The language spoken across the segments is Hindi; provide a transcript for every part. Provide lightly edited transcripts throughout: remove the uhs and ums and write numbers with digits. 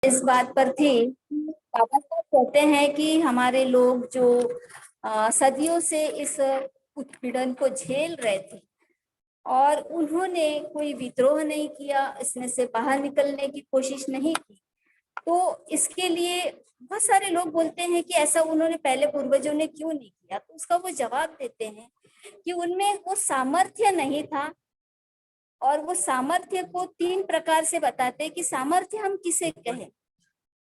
इस बात पर थी, बाबा साहब कहते हैं कि हमारे लोग जो सदियों से इस उत्पीड़न को झेल रहे थे और उन्होंने कोई विद्रोह नहीं किया, इसमें से बाहर निकलने की कोशिश नहीं की, तो इसके लिए बहुत सारे लोग बोलते हैं कि ऐसा उन्होंने पहले पूर्वजों ने क्यों नहीं किया। तो उसका वो जवाब देते हैं कि उनमें वो सामर्थ्य नहीं था। और वो सामर्थ्य को तीन प्रकार से बताते हैं कि सामर्थ्य हम किसे कहें।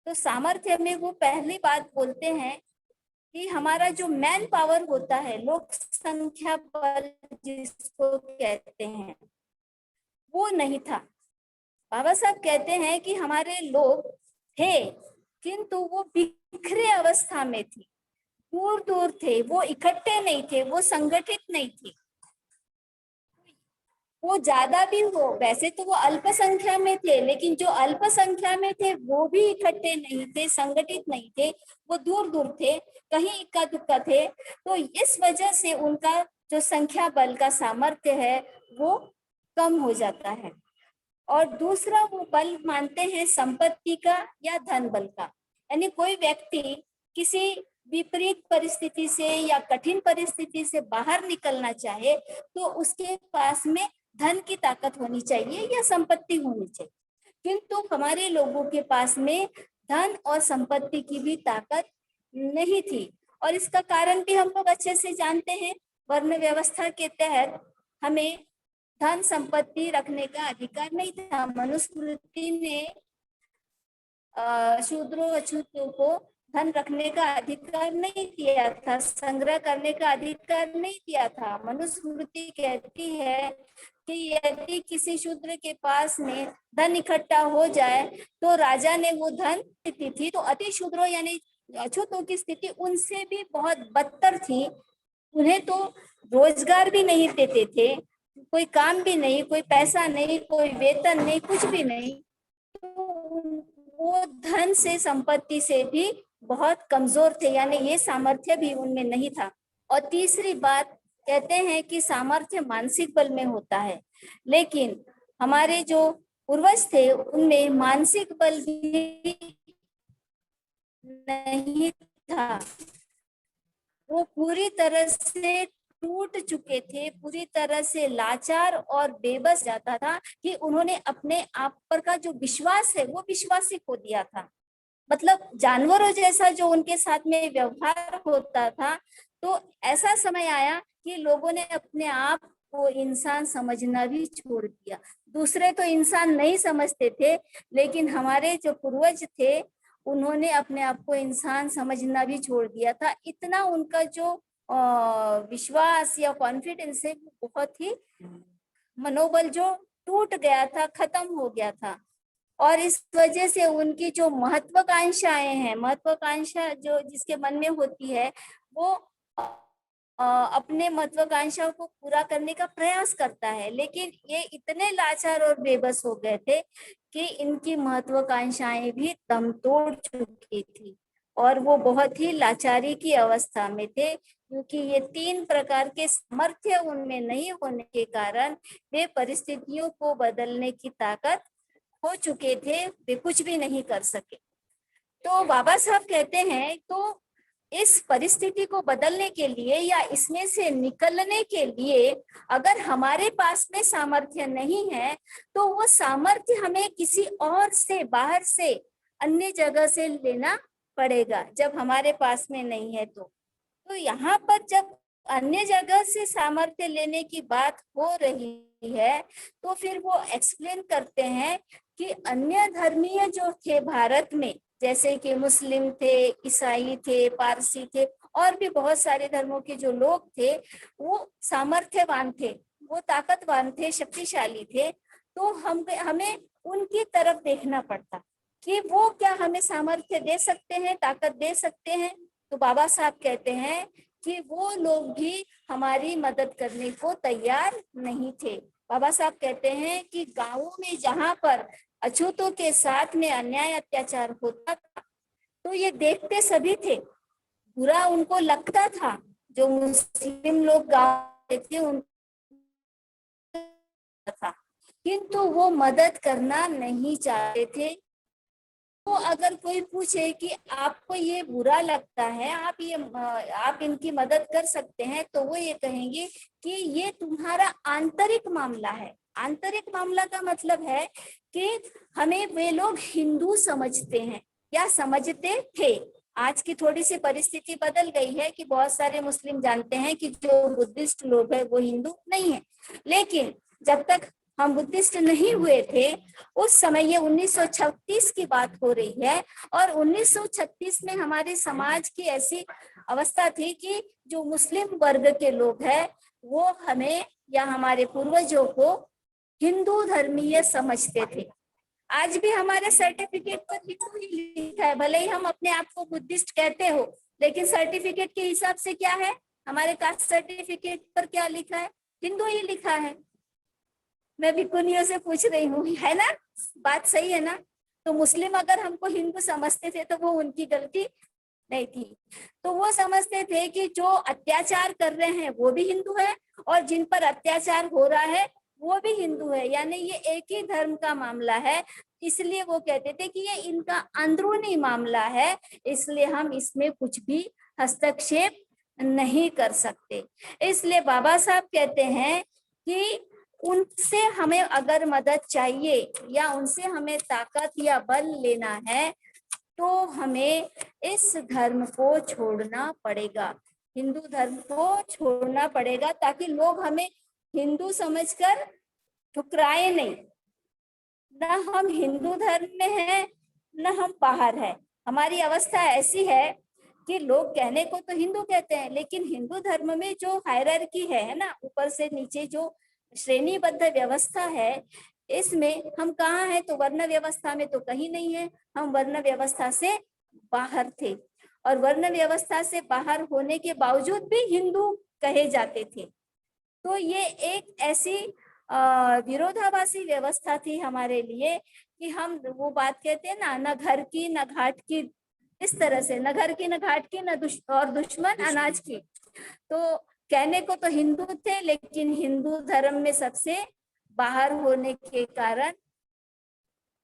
तो सामर्थ्य में वो पहली बात बोलते हैं कि हमारा जो मैन पावर होता है, लोक संख्या बल जिसको कहते हैं, वो नहीं था। बाबा साहब कहते हैं कि हमारे लोग थे, किंतु वो बिखरे अवस्था में थे, दूर दूर थे, वो इकट्ठे नहीं थे, वो संगठित नहीं थे। वो ज्यादा भी हो, वैसे तो वो अल्पसंख्या में थे, लेकिन जो अल्पसंख्या में थे वो भी इकट्ठे नहीं थे, संगठित नहीं थे, वो दूर दूर थे, कहीं इक्का दुक्का थे। तो इस वजह से उनका जो संख्या बल का सामर्थ्य है वो कम हो जाता है। और दूसरा वो बल मानते हैं संपत्ति का या धन बल का। यानी कोई व्यक्ति किसी विपरीत परिस्थिति से या कठिन परिस्थिति से बाहर निकलना चाहे तो उसके पास में धन की ताकत होनी चाहिए या संपत्ति होनी चाहिए, किंतु हमारे लोगों के पास में धन और संपत्ति की भी ताकत नहीं थी। और इसका कारण भी हम लोग अच्छे से जानते हैं। वर्ण व्यवस्था के तहत हमें धन संपत्ति रखने का अधिकार नहीं था। मनुस्मृति ने शूद्रों अछूतों को धन रखने का अधिकार नहीं दिया था, संग्रह करने का अधिकार नहीं दिया था। मनुस्मृति कहती है कि यदि किसी शूद्र के पास में धन इकट्ठा हो जाए तो राजा ने वो धन दी थी। तो अति शूद्रों यानी अछूतों की स्थिति उनसे भी बहुत बदतर थी। उन्हें तो रोजगार भी नहीं देते थे, कोई काम भी नहीं, कोई पैसा नहीं, कोई वेतन नहीं, कुछ भी नहीं। तो वो धन से संपत्ति से भी बहुत कमजोर थे, यानी ये सामर्थ्य भी उनमें नहीं था। और तीसरी बात कहते हैं कि सामर्थ्य मानसिक बल में होता है, लेकिन हमारे जो पूर्वज थे उनमें मानसिक बल भी नहीं था। वो पूरी तरह से टूट चुके थे, पूरी तरह से लाचार और बेबस जाता था कि उन्होंने अपने आप पर का जो विश्वास है वो विश्वास ही खो दिया था। मतलब जानवरों जैसा जो उनके साथ में व्यवहार होता था। तो ऐसा समय आया कि लोगों ने अपने आप को इंसान समझना भी छोड़ दिया। दूसरे तो इंसान नहीं समझते थे, लेकिन हमारे जो पूर्वज थे उन्होंने अपने आप को इंसान समझना भी छोड़ दिया था। इतना उनका जो विश्वास या कॉन्फिडेंस है वो बहुत ही, मनोबल जो टूट गया था, खत्म हो गया था। और इस वजह से उनकी जो महत्वाकांक्षाएं हैं, महत्वाकांक्षा जो जिसके मन में होती है वो अपने महत्वाकांक्षाओं को पूरा करने का प्रयास करता है, लेकिन ये इतने लाचार और बेबस हो गए थे कि इनकी महत्वाकांक्षाएं भी दम तोड़ चुकी थी और वो बहुत ही लाचारी की अवस्था में थे, क्योंकि ये तीन प्रकार के सामर्थ्य उनमें नहीं होने के कारण वे परिस्थितियों को बदलने की ताकत हो चुके थे, वे कुछ भी नहीं कर सके। तो बाबा साहब कहते हैं तो इस परिस्थिति को बदलने के लिए या इसमें से निकलने के लिए अगर हमारे पास में सामर्थ्य नहीं है तो वो सामर्थ्य हमें किसी और से, बाहर से, अन्य जगह से लेना पड़ेगा जब हमारे पास में नहीं है। तो यहाँ पर जब अन्य जगह से सामर्थ्य लेने की बात हो रही है तो फिर वो एक्सप्लेन करते हैं कि अन्य धर्मीय जो थे भारत में, जैसे कि मुस्लिम थे, ईसाई थे, पारसी थे, और भी बहुत सारे धर्मों के जो लोग थे वो सामर्थ्यवान थे, वो ताकतवान थे, शक्तिशाली थे। तो हमें उनकी तरफ देखना पड़ता कि वो क्या हमें सामर्थ्य दे सकते हैं, ताकत दे सकते हैं। तो बाबा साहब कहते हैं कि वो लोग भी हमारी मदद करने को तैयार नहीं थे। बाबा साहब कहते हैं कि गांवों में जहां पर अछूतों के साथ में अन्याय अत्याचार होता था तो ये देखते सभी थे, बुरा उनको लगता था। जो मुस्लिम लोग गांव थे उनको था, किंतु वो मदद करना नहीं चाहते थे। तो अगर कोई पूछे कि आपको ये बुरा लगता है, आप इनकी मदद कर सकते हैं, तो वो ये कहेंगे कि ये तुम्हारा आंतरिक मामला है। आंतरिक मामला का मतलब है कि हमें वे लोग हिंदू समझते हैं या समझते थे। आज की थोड़ी सी परिस्थिति बदल गई है कि बहुत सारे मुस्लिम जानते हैं कि जो बुद्धिस्ट लोग हैं वो हिंदू नहीं है, लेकिन जब तक हम बुद्धिस्ट नहीं हुए थे उस समय, ये 1936 की बात हो रही है, और 1936 में हमारे समाज की ऐसी अवस्था थी कि जो मुस्लिम वर्ग के लोग हैं वो हमें या हमारे पूर्वजों को हिंदू धर्मीय समझते थे। आज भी हमारे सर्टिफिकेट पर हिंदू ही लिखा है, भले ही हम अपने आप को बुद्धिस्ट कहते हो, लेकिन सर्टिफिकेट के हिसाब से क्या है, हमारे कास्ट सर्टिफिकेट पर क्या लिखा है, हिंदू ही लिखा है। मैं भिकुनियों से पूछ रही हूँ, है ना, बात सही है ना। तो मुस्लिम अगर हमको हिंदू समझते थे तो वो उनकी गलती नहीं थी। तो वो समझते थे कि जो अत्याचार कर रहे हैं वो भी हिंदू है, और जिन पर अत्याचार हो रहा है वो भी हिंदू है, यानी ये एक ही धर्म का मामला है। इसलिए वो कहते थे कि ये इनका अंदरूनी मामला है, इसलिए हम इसमें कुछ भी हस्तक्षेप नहीं कर सकते। इसलिए बाबा साहब कहते हैं कि उनसे हमें अगर मदद चाहिए या उनसे हमें ताकत या बल लेना है तो हमें इस धर्म को छोड़ना पड़ेगा, हिंदू धर्म को छोड़ना पड़ेगा, ताकि लोग हमें हिंदू समझकर ठुकराए नहीं। न हम हिंदू धर्म में हैं न हम बाहर हैं। हमारी अवस्था ऐसी है कि लोग कहने को तो हिंदू कहते हैं, लेकिन हिंदू धर्म में जो हायरार्की है ना, ऊपर से नीचे जो श्रेणीबद्ध व्यवस्था है, इसमें हम कहाँ हैं, तो वर्ण व्यवस्था में तो कहीं नहीं है। हम वर्ण व्यवस्था से बाहर थे, और वर्ण व्यवस्था से बाहर होने के बावजूद भी हिंदू कहे जाते थे। तो ये एक ऐसी विरोधाभासी व्यवस्था थी हमारे लिए कि हम वो बात कहते हैं ना, न घर की न घाट की, इस तरह से, न घर की न घाट की न और दुश्मन अनाज की। तो कहने को तो हिंदू थे, लेकिन हिंदू धर्म में सबसे बाहर होने के कारण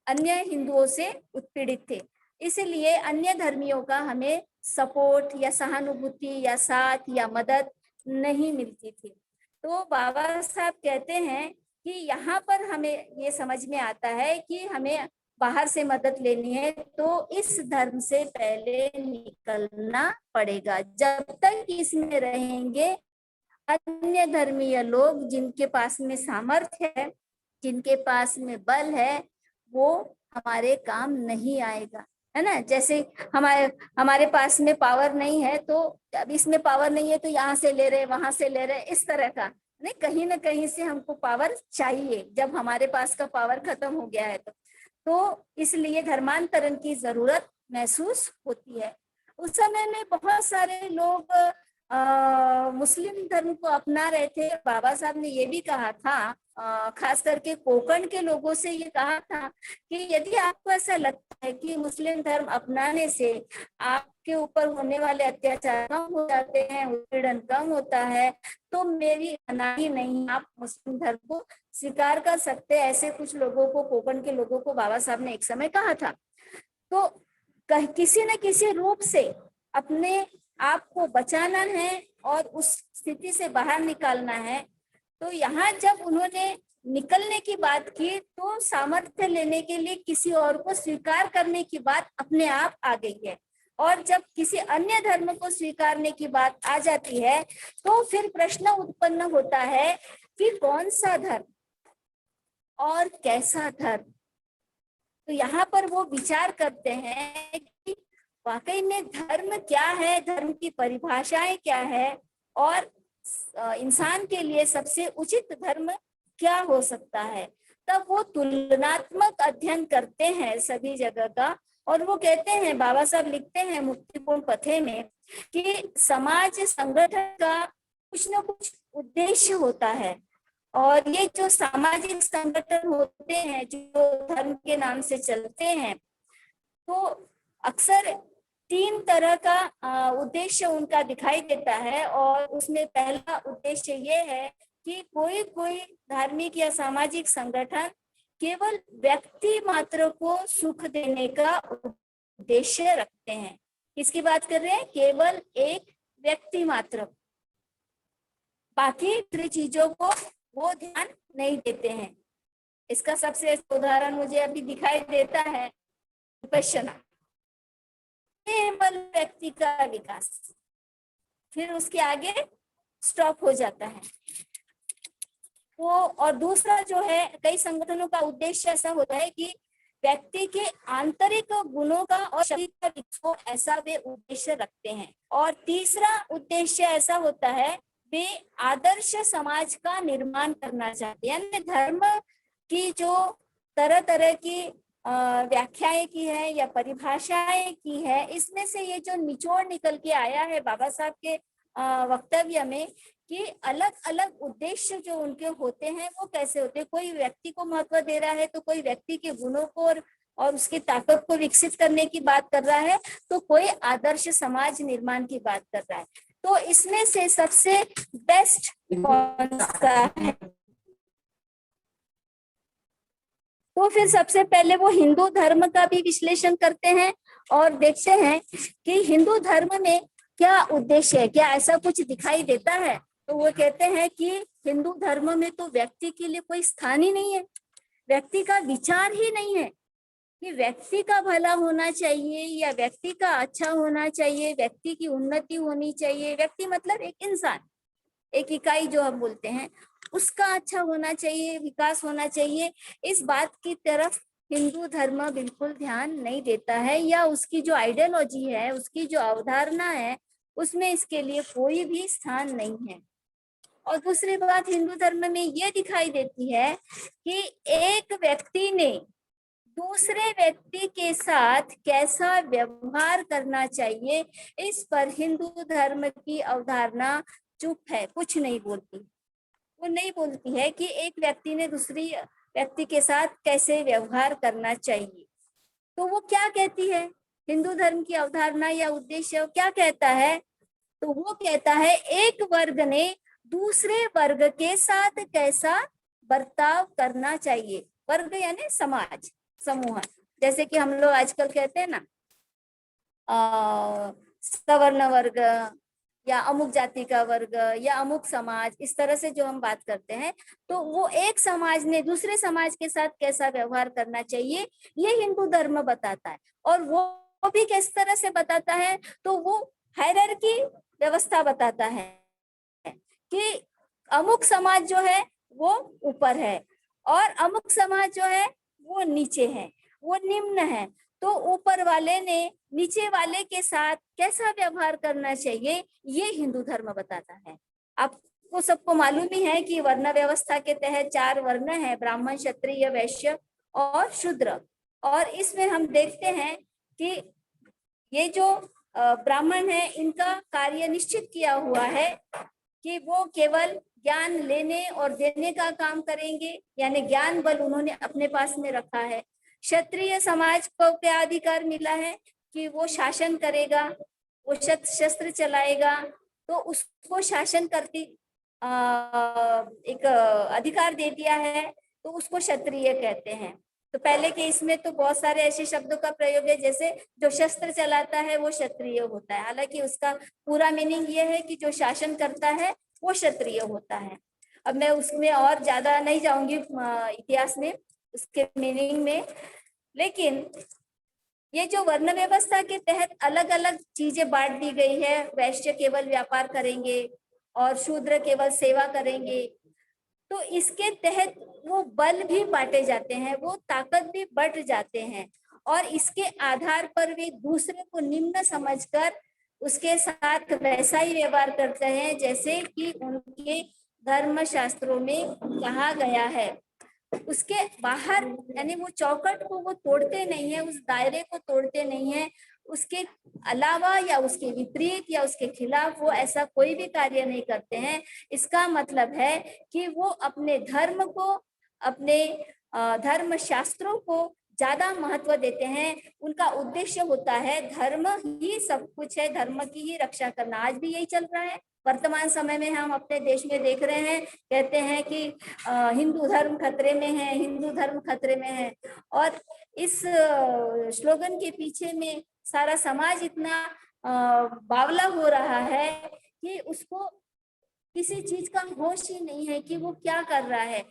अन्य हिंदुओं से उत्पीड़ित थे। इसलिए अन्य धर्मियों का हमें सपोर्ट या सहानुभूति या साथ या मदद नहीं मिलती थी। तो बाबा साहब कहते हैं कि यहाँ पर हमें ये समझ में आता है कि हमें बाहर से मदद लेनी है तो इस धर्म से पहले निकलना पड़ेगा। जब तक इसमें रहेंगे, अन्य धर्मीय लोग जिनके पास में सामर्थ्य है, जिनके पास में बल है, वो हमारे काम नहीं आएगा, है ना। जैसे हमारे पास में पावर नहीं है, तो अब इसमें पावर नहीं है तो यहाँ से ले रहे वहां से ले रहे, इस तरह का नहीं, कहीं ना कहीं से हमको पावर चाहिए। जब हमारे पास का पावर खत्म हो गया है तो इसलिए धर्मांतरण की जरूरत महसूस होती है। उस समय में बहुत सारे लोग मुस्लिम धर्म को अपना रहे थे। बाबा साहब ने ये भी कहा था, खास करके कोंकण के लोगों से ये कहा था कि यदि आपको ऐसा लगता है कि मुस्लिम धर्म अपनाने से आपके ऊपर होने वाले अत्याचार कम हो जाते हैं, उत्पीड़न कम होता है, तो मेरी मनाही नहीं, आप मुस्लिम धर्म को स्वीकार कर सकते हैं। ऐसे कुछ लोगों को, कोंकण के लोगों को बाबा साहब ने एक समय कहा था। तो किसी न किसी रूप से अपने आप को बचाना है और उस स्थिति से बाहर निकालना है। तो यहाँ जब उन्होंने निकलने की बात की तो सामर्थ्य लेने के लिए किसी और को स्वीकार करने की बात अपने आप आ गई है। और जब किसी अन्य धर्म को स्वीकारने की बात आ जाती है तो फिर प्रश्न उत्पन्न होता है कि कौन सा धर्म और कैसा धर्म। तो यहाँ पर वो विचार करते हैं कि वाकई में धर्म क्या है, धर्म की परिभाषाएं क्या है, और इंसान के लिए सबसे उचित धर्म क्या हो सकता है। तब वो तुलनात्मक अध्ययन करते हैं सभी जगह का, और वो कहते हैं, बाबा साहब लिखते हैं मुक्तिपूर्ण पथे में कि समाज संगठन का कुछ न कुछ उद्देश्य होता है, और ये जो सामाजिक संगठन होते हैं जो धर्म के नाम से चलते हैं, तो अक्सर 3 तरह का उद्देश्य उनका दिखाई देता है। और उसमें पहला उद्देश्य ये है कि कोई धार्मिक या सामाजिक संगठन केवल व्यक्ति मात्र को सुख देने का उद्देश्य रखते हैं। किसकी बात कर रहे हैं? केवल एक व्यक्ति मात्र, बाकी दूसरी चीजों को वो ध्यान नहीं देते हैं। इसका सबसे उदाहरण मुझे अभी दिखाई देता है विपश्यना। केवल व्यक्ति का विकास, फिर उसके आगे स्टॉप हो जाता है वो। और दूसरा जो है, कई संगठनों का उद्देश्य ऐसा होता है कि व्यक्ति के आंतरिक गुणों का और शक्ति का विकास हो, ऐसा वे उद्देश्य रखते हैं। और तीसरा उद्देश्य ऐसा होता है, वे आदर्श समाज का निर्माण करना चाहते हैं। यानी धर्म की जो तरह तरह की व्याख्याएं की है या परिभाषाएं की है, इसमें से ये जो निचोड़ निकल के आया है बाबा साहब के वक्तव्य में, कि अलग अलग उद्देश्य जो उनके होते हैं वो कैसे होते हैं। कोई व्यक्ति को महत्व दे रहा है, तो कोई व्यक्ति के गुणों को और उसकी ताकत को विकसित करने की बात कर रहा है, तो कोई आदर्श समाज निर्माण की बात कर रहा है। तो इसमें से सबसे बेस्ट कौन सा है? तो फिर सबसे पहले वो हिंदू धर्म का भी विश्लेषण करते हैं और देखते हैं कि हिंदू धर्म में क्या उद्देश्य है, क्या ऐसा कुछ दिखाई देता है। तो वो कहते हैं कि हिंदू धर्म में तो व्यक्ति के लिए कोई स्थान ही नहीं है, व्यक्ति का विचार ही नहीं है कि व्यक्ति का भला होना चाहिए या व्यक्ति का अच्छा होना चाहिए, व्यक्ति की उन्नति होनी चाहिए। व्यक्ति मतलब एक इंसान, एक इकाई जो हम बोलते हैं, उसका अच्छा होना चाहिए, विकास होना चाहिए। इस बात की तरफ हिंदू धर्म बिल्कुल ध्यान नहीं देता है, या उसकी जो आइडियोलॉजी है, उसकी जो अवधारणा है, उसमें इसके लिए कोई भी स्थान नहीं है। और दूसरी बात हिंदू धर्म में ये दिखाई देती है कि एक व्यक्ति ने दूसरे व्यक्ति के साथ कैसा व्यवहार करना चाहिए, इस पर हिंदू धर्म की अवधारणा चुप है, कुछ नहीं बोलती। वो नहीं बोलती है कि एक व्यक्ति ने दूसरी व्यक्ति के साथ कैसे व्यवहार करना चाहिए। तो वो क्या कहती है, हिंदू धर्म की अवधारणा या उद्देश्य क्या कहता है? तो वो कहता है एक वर्ग ने दूसरे वर्ग के साथ कैसा बर्ताव करना चाहिए। वर्ग यानी समाज, समूह। जैसे कि हम लोग आजकल कहते हैं ना सवर्ण वर्ग या अमुक जाति का वर्ग या अमुक समाज, इस तरह से जो हम बात करते हैं, तो वो एक समाज ने दूसरे समाज के साथ कैसा व्यवहार करना चाहिए, ये हिंदू धर्म बताता है। और वो भी किस तरह से बताता है? तो वो हायरार्की व्यवस्था बताता है कि अमुक समाज जो है वो ऊपर है और अमुक समाज जो है वो नीचे है, वो निम्न है। तो ऊपर वाले ने नीचे वाले के साथ कैसा व्यवहार करना चाहिए, ये हिंदू धर्म बताता है। आपको सबको मालूम ही है कि वर्ण व्यवस्था के तहत 4 वर्ण है, ब्राह्मण, क्षत्रिय, वैश्य और शूद्र। और इसमें हम देखते हैं कि ये जो ब्राह्मण है, इनका कार्य निश्चित किया हुआ है कि वो केवल ज्ञान लेने और देने का काम करेंगे, यानी ज्ञान बल उन्होंने अपने पास में रखा है। क्षत्रिय समाज को क्या अधिकार मिला है कि वो शासन करेगा, वो शस्त्र चलाएगा, तो उसको शासन करती एक अधिकार दे दिया है, तो उसको क्षत्रिय कहते हैं। तो पहले के इसमें तो बहुत सारे ऐसे शब्दों का प्रयोग है, जैसे जो शस्त्र चलाता है वो क्षत्रिय होता है, हालांकि उसका पूरा मीनिंग ये है कि जो शासन करता है वो क्षत्रिय होता है। अब मैं उसमें और ज्यादा नहीं जाऊंगी इतिहास में, उसके मीनिंग में, लेकिन ये जो वर्ण व्यवस्था के तहत अलग अलग चीजें बांट दी गई है, वैश्य केवल व्यापार करेंगे और शूद्र केवल सेवा करेंगे, तो इसके तहत वो बल भी बांटे जाते हैं, वो ताकत भी बढ़ जाते हैं, और इसके आधार पर वे दूसरे को निम्न समझकर उसके साथ वैसा ही व्यवहार करते हैं जैसे कि उनके धर्म शास्त्रों में कहा गया है। उसके बाहर यानी वो चौकट को वो तोड़ते नहीं है, उस दायरे को तोड़ते नहीं है, उसके अलावा या उसके विपरीत या उसके खिलाफ वो ऐसा कोई भी कार्य नहीं करते हैं। इसका मतलब है कि वो अपने धर्म को, अपने धर्म शास्त्रों को ज्यादा महत्व देते हैं। उनका उद्देश्य होता है धर्म ही सब कुछ है, धर्म की ही रक्षा करना। आज भी यही चल रहा है, वर्तमान समय में हम अपने देश में देख रहे हैं, कहते हैं कि हिंदू धर्म खतरे में है, हिंदू धर्म खतरे में है। और इस स्लोगन के पीछे में सारा समाज इतना बावला हो रहा है कि उसको किसी चीज का होश ही नहीं है कि वो क्या कर रहा है।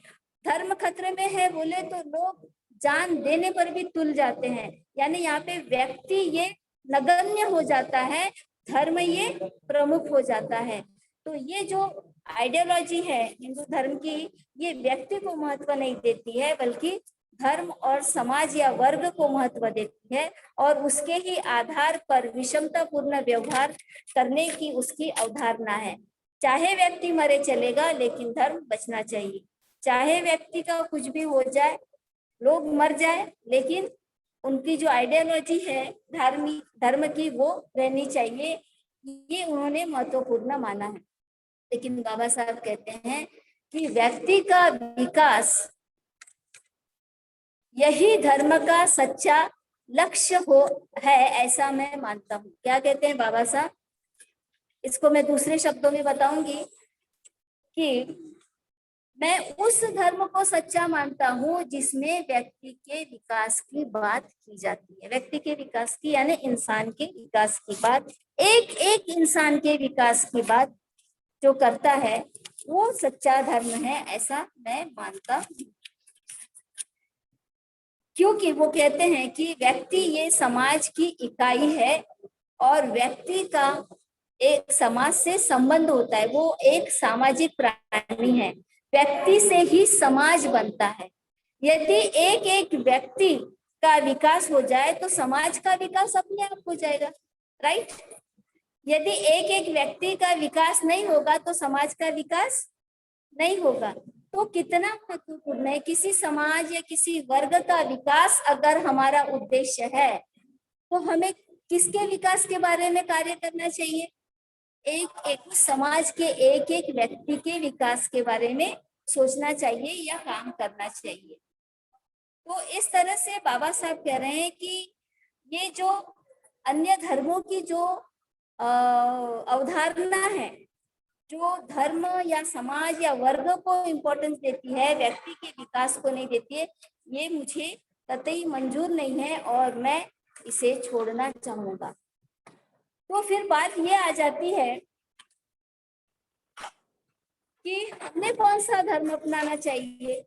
धर्म खतरे में है बोले तो लोग जान देने पर भी तुल जाते हैं, यानी यहाँ पे व्यक्ति ये नगण्य हो जाता है, धर्म ये प्रमुख हो जाता है। तो ये जो आइडियोलॉजी है हिंदू धर्म की, ये व्यक्ति को महत्व नहीं देती है बल्कि धर्म और समाज या वर्ग को महत्व देती है, और उसके ही आधार पर विषमतापूर्ण व्यवहार करने की उसकी अवधारणा है। चाहे व्यक्ति मरे चलेगा लेकिन धर्म बचना चाहिए, चाहे व्यक्ति का कुछ भी हो जाए, लोग मर जाए, लेकिन उनकी जो आइडियोलॉजी है धर्म की वो रहनी चाहिए। ये उन्होंने महत्वपूर्ण माना है। लेकिन बाबा साहब कहते हैं कि व्यक्ति का विकास यही धर्म का सच्चा लक्ष्य हो है, ऐसा मैं मानता हूँ। क्या कहते हैं बाबा साहब? इसको मैं दूसरे शब्दों में बताऊंगी कि मैं उस धर्म को सच्चा मानता हूँ जिसमें व्यक्ति के विकास की बात की जाती है। व्यक्ति के विकास की यानी इंसान के विकास की बात, एक एक इंसान के विकास की बात जो करता है वो सच्चा धर्म है, ऐसा मैं मानता हूँ। क्योंकि वो कहते हैं कि व्यक्ति ये समाज की इकाई है और व्यक्ति का एक समाज से संबंध होता है, वो एक सामाजिक प्राणी है। व्यक्ति से ही समाज बनता है। यदि एक एक व्यक्ति का विकास हो जाए तो समाज का विकास अपने आप हो जाएगा, राइट? यदि एक एक व्यक्ति का विकास नहीं होगा तो समाज का विकास नहीं होगा। तो कितना महत्वपूर्ण है, किसी समाज या किसी वर्ग का विकास अगर हमारा उद्देश्य है तो हमें किसके विकास के बारे में कार्य करना चाहिए? एक एक समाज के एक एक व्यक्ति के विकास के बारे में सोचना चाहिए या काम करना चाहिए। तो इस तरह से बाबा साहब कह रहे हैं कि ये जो अन्य धर्मों की जो अवधारणा है, जो धर्म या समाज या वर्ग को इम्पोर्टेंस देती है, व्यक्ति के विकास को नहीं देती है, ये मुझे कतई मंजूर नहीं है और मैं इसे छोड़ना चाहूंगा। तो फिर बात ये आ जाती है कि हमें कौन सा धर्म अपनाना चाहिए।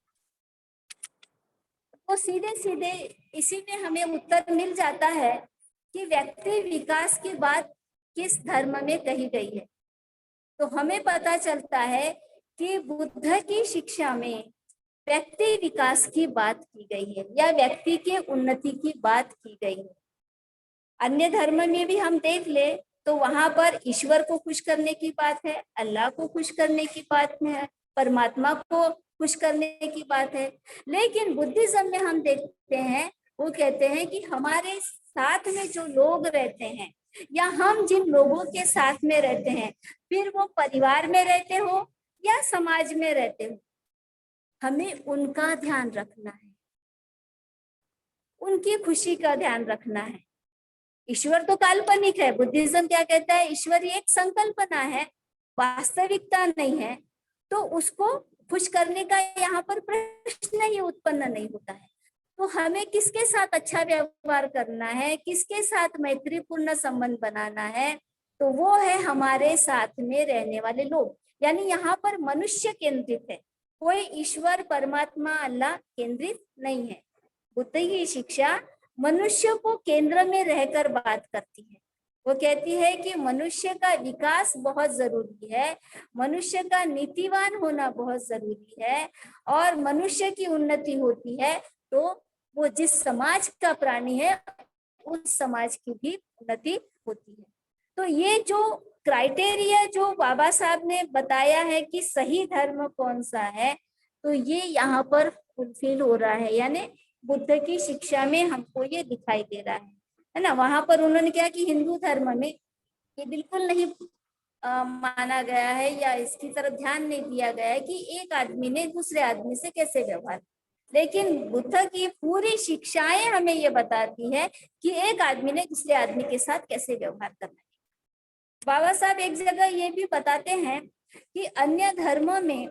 तो सीधे सीधे इसी में हमें उत्तर मिल जाता है कि व्यक्ति विकास की बात किस धर्म में कही गई है। तो हमें पता चलता है कि बुद्ध की शिक्षा में व्यक्ति विकास की बात की गई है या व्यक्ति के उन्नति की बात की गई है। अन्य धर्म में भी हम देख ले तो वहां पर ईश्वर को खुश करने की बात है, अल्लाह को खुश करने की बात है, परमात्मा को खुश करने की बात है। लेकिन बुद्धिज्म में हम देखते हैं, वो कहते हैं कि हमारे साथ में जो लोग रहते हैं या हम जिन लोगों के साथ में रहते हैं, फिर वो परिवार में रहते हो या समाज में रहते हो, हमें उनका ध्यान रखना है, उनकी खुशी का ध्यान रखना है। ईश्वर तो काल्पनिक है। बुद्धिज्म क्या कहता है? ईश्वर एक संकल्पना है, वास्तविकता नहीं है। तो उसको खुश करने का यहाँ पर प्रश्न ही उत्पन्न नहीं होता है। तो हमें किसके साथ अच्छा व्यवहार करना है, किसके साथ मैत्रीपूर्ण संबंध बनाना है, तो वो है हमारे साथ में रहने वाले लोग। यानी यहाँ पर मनुष्य केंद्रित है, कोई ईश्वर परमात्मा अल्लाह केंद्रित नहीं है। बुद्ध की शिक्षा मनुष्य को केंद्र में रहकर बात करती है। वो कहती है कि मनुष्य का विकास बहुत जरूरी है, मनुष्य का नीतिवान होना बहुत जरूरी है, और मनुष्य की उन्नति होती है तो वो जिस समाज का प्राणी है उस समाज की भी उन्नति होती है। तो ये जो क्राइटेरिया जो बाबा साहब ने बताया है कि सही धर्म कौन सा है, तो ये यहाँ पर फुलफिल हो रहा है। यानी बुद्ध की शिक्षा में हमको ये दिखाई दे रहा है ना। वहां पर उन्होंने क्या कि हिंदू धर्म में ये बिल्कुल नहीं माना गया है या इसकी तरफ ध्यान नहीं दिया गया है कि एक आदमी ने दूसरे आदमी से कैसे व्यवहार। लेकिन बुद्ध की पूरी शिक्षाएं हमें ये बताती है कि एक आदमी ने दूसरे आदमी के साथ कैसे व्यवहार करना है। बाबा साहब एक जगह ये भी बताते हैं कि अन्य धर्मों में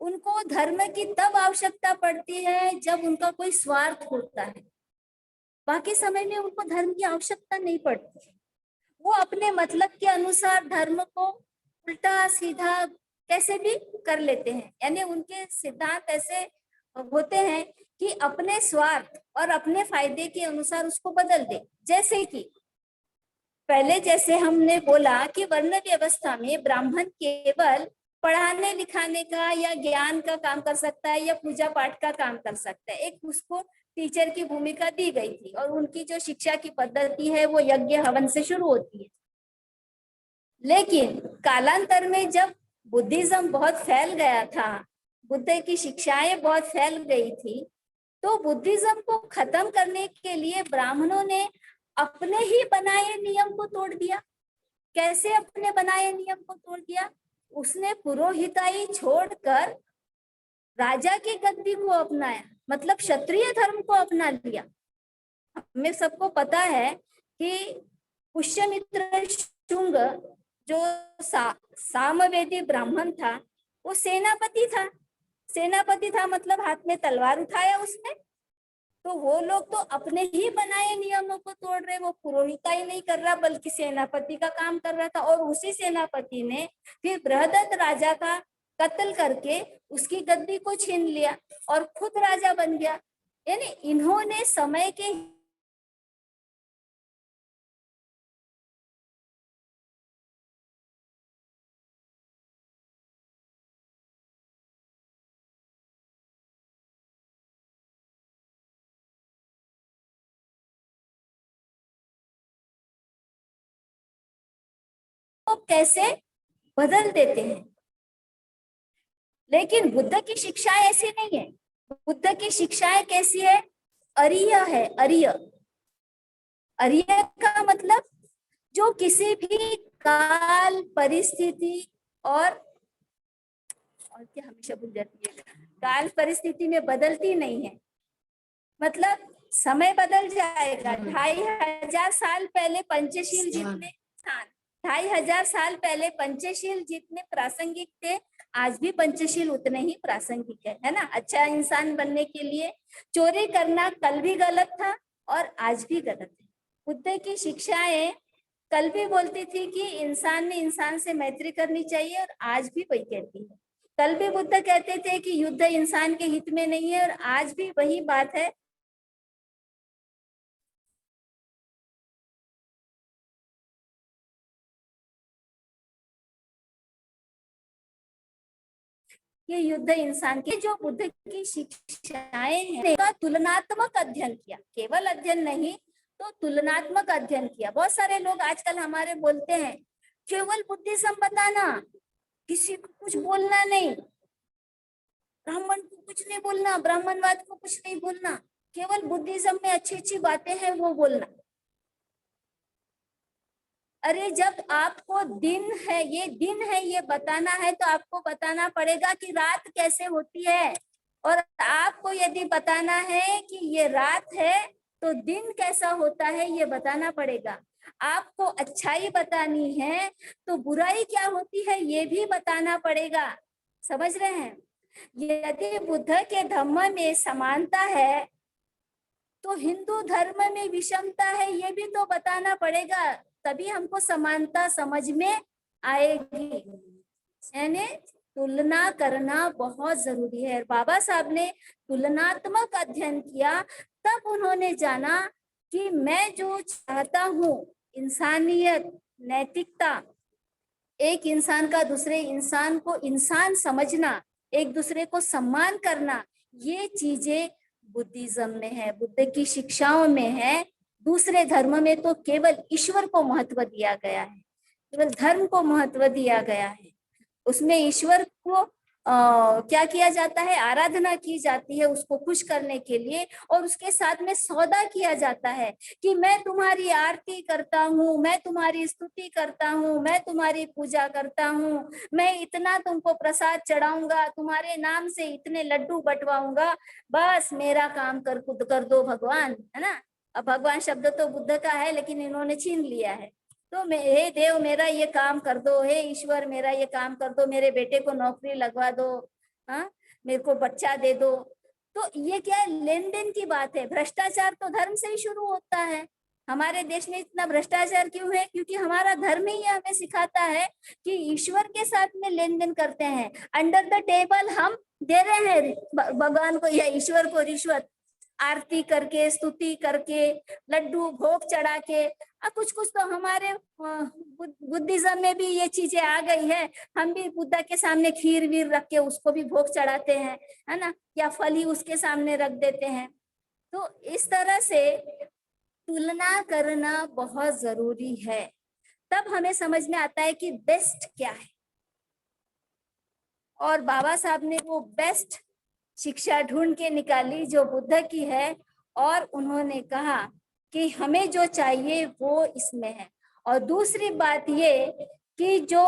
उनको धर्म की तब आवश्यकता पड़ती है जब उनका कोई स्वार्थ होता है, बाकी समय में उनको धर्म की आवश्यकता नहीं पड़ती। वो अपने मतलब के अनुसार धर्म को उल्टा सीधा कैसे भी कर लेते हैं, यानी उनके सिद्धांत ऐसे होते हैं कि अपने स्वार्थ और अपने फायदे के अनुसार उसको बदल दे। जैसे कि पहले जैसे हमने बोला कि वर्ण व्यवस्था में ब्राह्मण केवल पढ़ाने लिखाने का या ज्ञान का काम कर सकता है या पूजा पाठ का काम कर सकता है, एक उसको टीचर की भूमिका दी गई थी और उनकी जो शिक्षा की पद्धति है वो यज्ञ हवन से शुरू होती है। लेकिन कालांतर में जब बुद्धिज्म बहुत फैल गया था, बुद्ध की शिक्षाएं बहुत फैल गई थी, तो बुद्धिज्म को खत्म करने के लिए ब्राह्मणों ने अपने ही बनाए नियम को तोड़ दिया। कैसे अपने बनाए नियम को तोड़ दिया? उसने पुरोहिताई छोड़कर राजा की गद्दी को अपनाया, मतलब क्षत्रिय धर्म को अपना लिया। हमें सबको पता है कि पुष्यमित्र शुंग जो सामवेदी ब्राह्मण था, वो सेनापति था। सेनापति था मतलब हाथ में तलवार उठाया उसने। तो वो लोग तो अपने ही बनाए नियमों को तोड़ रहे, वो पुरोहिताई नहीं कर रहा बल्कि सेनापति का काम कर रहा था। और उसी सेनापति ने फिर बृहदत्त राजा का कत्ल करके उसकी गद्दी को छीन लिया और खुद राजा बन गया। यानी इन्होंने समय के कैसे बदल देते हैं। लेकिन बुद्ध की शिक्षाएं ऐसी नहीं है। बुद्ध की शिक्षाएं कैसी है? अरिय है। अरिय, अरिय का मतलब जो किसी भी काल परिस्थिति और क्या हमेशा भूल जाती है, काल परिस्थिति में बदलती नहीं है। मतलब समय बदल जाएगा। 2500 साल पहले पंचशील जितने 2500 साल पहले पंचशील जितने प्रासंगिक थे, आज भी पंचशील उतने ही प्रासंगिक है ना। अच्छा इंसान बनने के लिए चोरी करना कल भी गलत था और आज भी गलत है। बुद्ध की शिक्षाएं कल भी बोलती थी कि इंसान ने इंसान से मैत्री करनी चाहिए और आज भी वही कहती है। कल भी बुद्ध कहते थे कि युद्ध इंसान के हित में नहीं है और आज भी वही बात है। ये युद्ध इंसान के जो बुद्ध की शिक्षाएं हैं का तुलनात्मक अध्ययन किया, केवल अध्ययन नहीं तो तुलनात्मक अध्ययन किया। बहुत सारे लोग आजकल हमारे बोलते हैं केवल बुद्धिज्म बताना, किसी को कुछ बोलना नहीं, ब्राह्मण को कुछ नहीं बोलना, ब्राह्मणवाद को कुछ नहीं बोलना, केवल बुद्धिज्म में अच्छी अच्छी बातें हैं वो बोलना। अरे जब आपको दिन है ये बताना है तो आपको बताना पड़ेगा कि रात कैसे होती है। और आपको यदि बताना है कि ये रात है तो दिन कैसा होता है ये बताना पड़ेगा। आपको अच्छाई बतानी है तो बुराई क्या होती है ये भी बताना पड़ेगा। समझ रहे हैं? यदि बुद्ध के धम्म में समानता है तो हिंदू धर्म में विषमता है ये भी तो बताना पड़ेगा, तभी हमको समानता समझ में आएगी। यानी तुलना करना बहुत जरूरी है। बाबा साहब ने तुलनात्मक अध्ययन किया, तब उन्होंने जाना कि मैं जो चाहता हूँ इंसानियत, नैतिकता, एक इंसान का दूसरे इंसान को इंसान समझना, एक दूसरे को सम्मान करना, ये चीजें बुद्धिज्म में है, बुद्ध की शिक्षाओं में है। दूसरे धर्म में तो केवल ईश्वर को महत्व दिया गया है, केवल धर्म को महत्व दिया गया है। उसमें ईश्वर को क्या किया जाता है? आराधना की जाती है उसको खुश करने के लिए, और उसके साथ में सौदा किया जाता है कि मैं तुम्हारी आरती करता हूँ, मैं तुम्हारी स्तुति करता हूँ, मैं तुम्हारी पूजा करता हूँ, मैं इतना तुमको प्रसाद चढ़ाऊंगा, तुम्हारे नाम से इतने लड्डू बंटवाऊंगा, बस मेरा काम कर दो भगवान, है ना। अब भगवान शब्द तो बुद्ध का है लेकिन इन्होंने छीन लिया है। तो हे देव मेरा ये काम कर दो, हे ईश्वर मेरा ये काम कर दो, मेरे बेटे को नौकरी लगवा दो, हाँ मेरे को बच्चा दे दो। तो ये क्या है, लेन देन की बात है। भ्रष्टाचार तो धर्म से ही शुरू होता है। हमारे देश में इतना भ्रष्टाचार क्यों है? क्योंकि हमारा धर्म ही हमें सिखाता है कि ईश्वर के साथ में लेन देन करते हैं, अंडर द टेबल हम दे रहे हैं भगवान को या ईश्वर को रिश्वत, आरती करके, स्तुति करके, लड्डू भोग चढ़ा के। कुछ कुछ तो हमारे बुद्धिज्म में भी ये चीजें आ गई है। हम भी बुद्धा के सामने खीर वीर रख के उसको भी भोग चढ़ाते हैं, है ना, या फल ही उसके सामने रख देते हैं। तो इस तरह से तुलना करना बहुत जरूरी है, तब हमें समझ में आता है कि बेस्ट क्या है। और बाबा साहब ने वो बेस्ट शिक्षा ढूंढ के निकाली जो बुद्ध की है, और उन्होंने कहा कि हमें जो चाहिए वो इसमें है। और दूसरी बात ये कि जो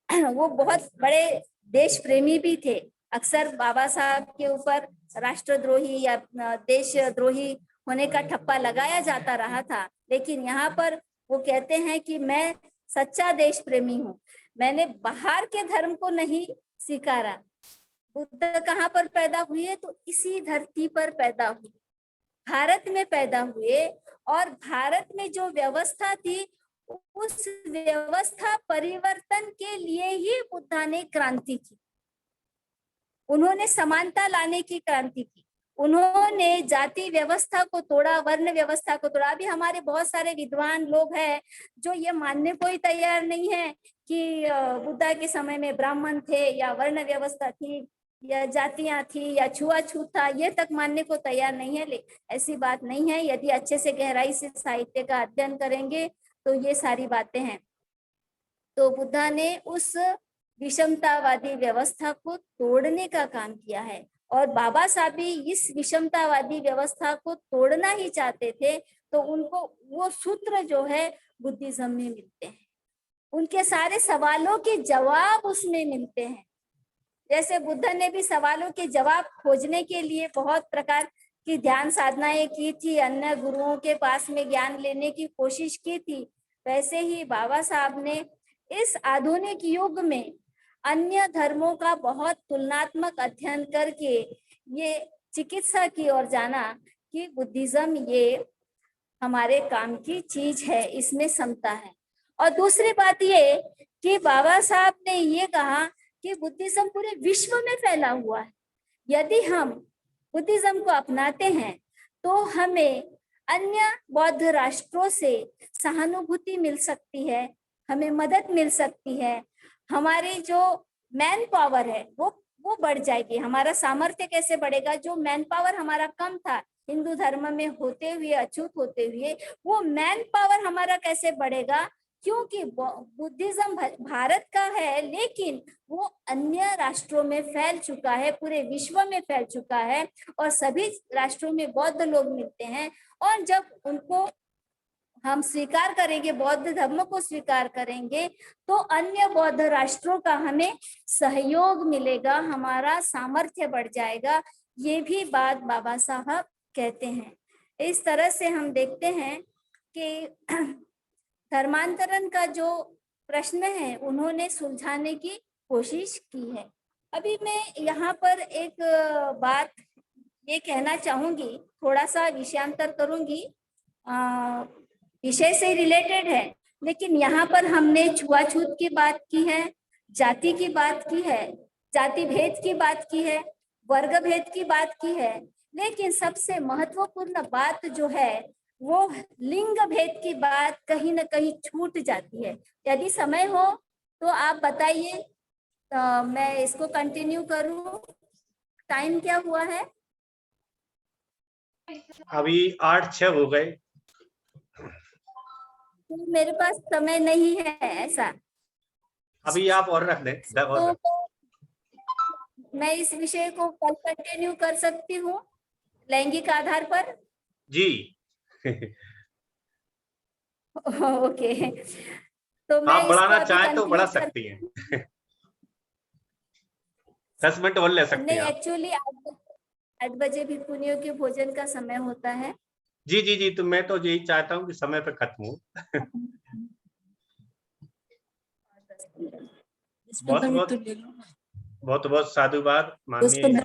वो बहुत बड़े देश प्रेमी भी थे। अक्सर बाबा साहब के ऊपर राष्ट्रद्रोही या देशद्रोही होने का ठप्पा लगाया जाता रहा था, लेकिन यहाँ पर वो कहते हैं कि मैं सच्चा देश प्रेमी हूँ, मैंने बाहर के धर्म को नहीं स्वीकारा। बुद्ध कहाँ पर पैदा हुए? तो इसी धरती पर पैदा हुए, भारत में पैदा हुए। और भारत में जो व्यवस्था थी, उस व्यवस्था परिवर्तन के लिए ही बुद्धा ने क्रांति की। उन्होंने समानता लाने की क्रांति की। उन्होंने जाति व्यवस्था को तोड़ा, वर्ण व्यवस्था को तोड़ा। अभी हमारे बहुत सारे विद्वान लोग हैं जो ये मानने को ही तैयार नहीं है कि बुद्धा के समय में ब्राह्मण थे या वर्ण व्यवस्था थी या जातियां थी या छुआछूत था, ये तक मानने को तैयार नहीं है। ऐसी बात नहीं है। यदि अच्छे से गहराई से साहित्य का अध्ययन करेंगे तो ये सारी बातें हैं। तो बुद्धा ने उस विषमतावादी व्यवस्था को तोड़ने का काम किया है, और बाबा साहब भी इस विषमतावादी व्यवस्था को तोड़ना ही चाहते थे। तो उनको वो सूत्र जो है बुद्धिज्म में मिलते हैं, उनके सारे सवालों के जवाब उसमें मिलते हैं। जैसे बुद्ध ने भी सवालों के जवाब खोजने के लिए बहुत प्रकार की ध्यान साधनाएं की थी, अन्य गुरुओं के पास में ज्ञान लेने की कोशिश की थी, वैसे ही बाबा साहब ने इस आधुनिक युग में अन्य धर्मों का बहुत तुलनात्मक अध्ययन करके ये चिकित्सा की ओर जाना कि बुद्धिज्म ये हमारे काम की चीज है, इसमें समता है। और दूसरी बात ये कि बाबा साहब ने ये कहा कि बुद्धिज्म पूरे विश्व में फैला हुआ है। यदि हम बुद्धिज्म को अपनाते हैं तो हमें अन्य बौद्ध राष्ट्रों से सहानुभूति मिल सकती है, हमें मदद मिल सकती है, हमारी जो मैन पावर है वो बढ़ जाएगी। हमारा सामर्थ्य कैसे बढ़ेगा? जो मैन पावर हमारा कम था हिंदू धर्म में होते हुए, अछूत होते हुए, वो मैन पावर हमारा कैसे बढ़ेगा? क्योंकि बुद्धिज्म भारत का है, लेकिन वो अन्य राष्ट्रों में फैल चुका है, पूरे विश्व में फैल चुका है, और सभी राष्ट्रों में बौद्ध लोग मिलते हैं। और जब उनको हम स्वीकार करेंगे, बौद्ध धर्म को स्वीकार करेंगे, तो अन्य बौद्ध राष्ट्रों का हमें सहयोग मिलेगा, हमारा सामर्थ्य बढ़ जाएगा। ये भी बात बाबा साहब कहते हैं। इस तरह से हम देखते हैं कि धर्मांतरण का जो प्रश्न है उन्होंने सुलझाने की कोशिश की है। अभी मैं यहाँ पर एक बात ये कहना चाहूंगी, थोड़ा सा विषयांतर करूंगी, विषय से रिलेटेड है, लेकिन यहाँ पर हमने छुआछूत की बात की है, जाति की बात की है, जाति भेद की बात की है, वर्ग भेद की बात की है, लेकिन सबसे महत्वपूर्ण बात जो है वो लिंग भेद की बात कहीं ना कहीं छूट जाती है। यदि समय हो तो आप बताइए, मैं इसको कंटिन्यू करूं? टाइम क्या हुआ है? अभी 8:06 हो गए। तो मेरे पास समय नहीं है ऐसा। अभी आप और रख दें, तो मैं इस विषय को कल कंटिन्यू कर सकती हूँ लैंगिक आधार पर? जी। ओके, तो मैं आप इसको बढ़ाना अभी चाहें तो बढ़ा कंक्लूड कर। सकती हैं। 10 मिनट और ले सकते नहीं, हैं आप। एक्चुअली 8 बजे भी पुनियों के भोजन का समय होता है। जी जी जी, तो मैं तो यही चाहता हूँ कि समय पे खत्म हो। बहुत बहुत बहुत साधुवाद माननीय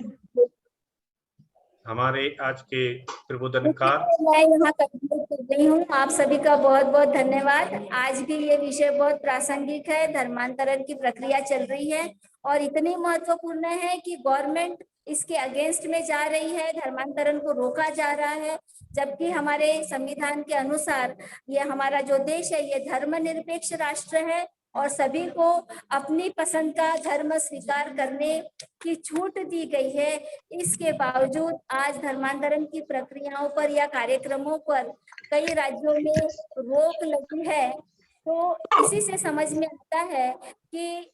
हमारे आज के प्रबोधनकार। मैं यहाँ कंक्लूड कर रही हूँ। आप सभी का बहुत बहुत धन्यवाद। आज भी ये विषय बहुत प्रासंगिक है, धर्मांतरण की प्रक्रिया चल रही है और इतनी महत्वपूर्ण है कि गवर्नमेंट इसके अगेंस्ट में जा रही है, धर्मांतरण को रोका जा रहा है, जबकि हमारे संविधान के अनुसार ये हमारा जो देश है ये धर्मनिरपेक्ष राष्ट्र है और सभी को अपनी पसंद का धर्म स्वीकार करने की छूट दी गई है। इसके बावजूद आज धर्मांतरण की प्रक्रियाओं पर या कार्यक्रमों पर कई राज्यों में रोक लगी है। तो इसी से समझ में आता है कि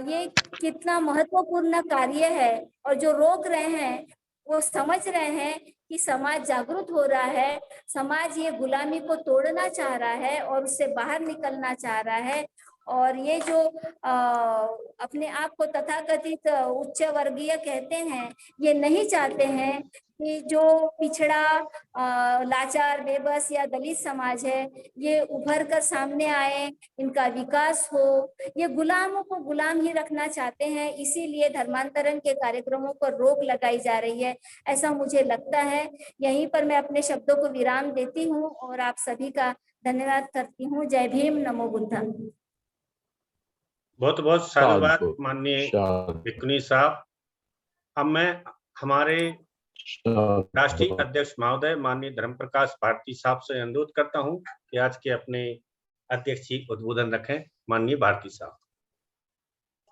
ये कितना महत्वपूर्ण कार्य है और जो रोक रहे हैं वो समझ रहे हैं कि समाज जागरूक हो रहा है, समाज ये गुलामी को तोड़ना चाह रहा है और उससे बाहर निकलना चाह रहा है। और ये जो अपने आप को तथाकथित उच्च वर्गीय कहते हैं, ये नहीं चाहते हैं कि जो पिछड़ा लाचार बेबस या दलित समाज है ये उभर कर सामने आए, इनका विकास हो। ये गुलामों को गुलाम ही रखना चाहते हैं, इसीलिए धर्मांतरण के कार्यक्रमों पर रोक लगाई जा रही है, ऐसा मुझे लगता है। यहीं पर मैं अपने शब्दों को विराम देती हूँ और आप सभी का धन्यवाद करती हूँ। जय भीम, नमो बुद्धा। बहुत बहुत साधुवाद माननीय भिक्खुनी साहब। अब मैं हमारे राष्ट्रीय अध्यक्ष महोदय माननीय धर्म प्रकाश भारती साहब से अनुरोध करता हूं कि आज के अपने अध्यक्षीय उद्बोधन रखें। माननीय भारती साहब।